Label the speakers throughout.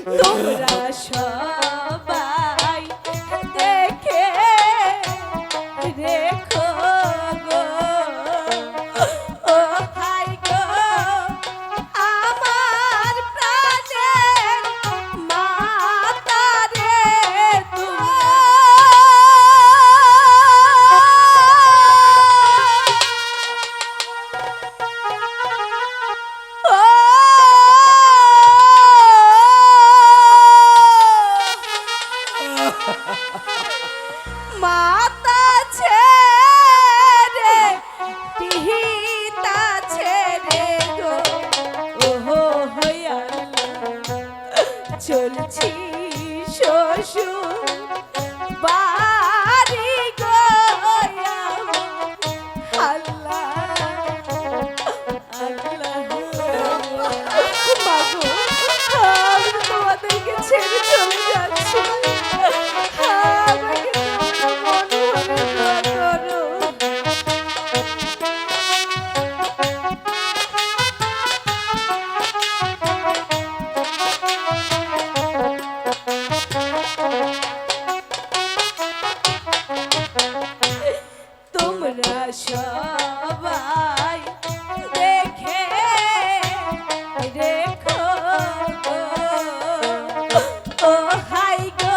Speaker 1: তোমরা সবাই দেখে রেখো গো, ও হাই গো আমার প্রাণের মাতা রে মাতা ছেড়ে পিতা ছেড়ে গো, ওহো হইয়া চলছি শ্বশুর বাড়ি গো, আল্লাহ আল্লাহ মাগো আমি তোমাদেরকে ছেড়ে চলে যাচ্ছি, আমাকে তোমরা সবাই দেখে রেখো গো, ও হাই গো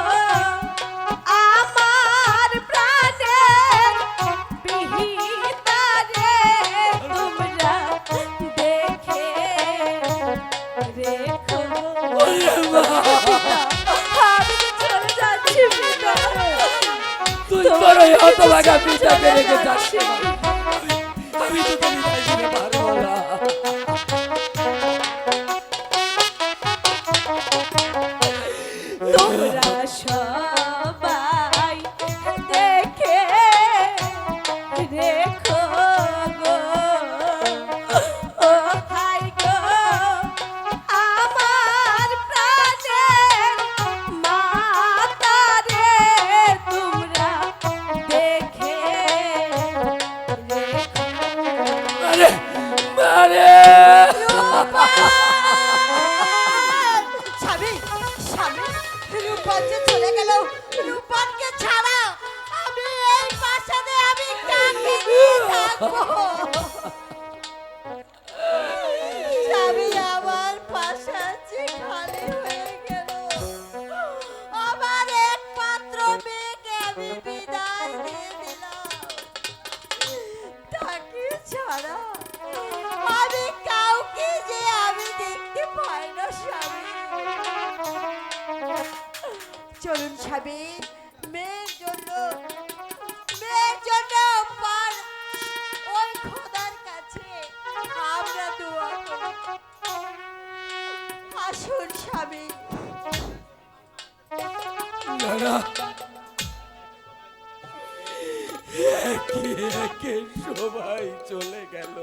Speaker 1: আমার প্রাণের পিতা রে তোমরা দেখে রেখো। আমি চলে যাচ্ছি পিতা,
Speaker 2: তুই বড় হতভাগা পিতাকে রেখে যাচ্ছিস, আমি তো তুমি তাই দিতে পারবো না।
Speaker 1: তোমরা সবাই দেখে রেখো গো, ও হাই গো আমার প্রাণের মাতা রে তোমরা দেখে রেখো।
Speaker 2: আরে আরে
Speaker 3: স্বামী স্বামী রূপন যে চলে গেল, রূপনকে ছাড়া আমি এই বাসাতে আমি কাকে নিয়ে থাকবো? স্বামী আমার বাসা যে খালি হয়ে গেল, আমার একমাত্র মেয়েকে আমি বিদায় দিয়ে দিলাম, তাকে ছাড়া আমি কাউকে যে আমি দেখতে পাই না। স্বামী চলুন স্বামী, মেয়ের জন্য ওই খোদার কাছে আমরা দোয়া করি। আসুন স্বামী।
Speaker 2: না না, একে একে সবাই চলে গেল,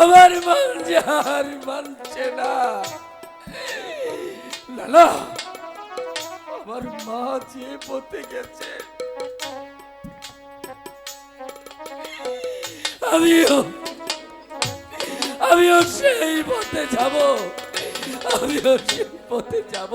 Speaker 2: আমার মন যার মানছে না। না না, আমার মা যে পথে গেছে আমিও সেই পথে যাব, আমিও সেই পথে যাব।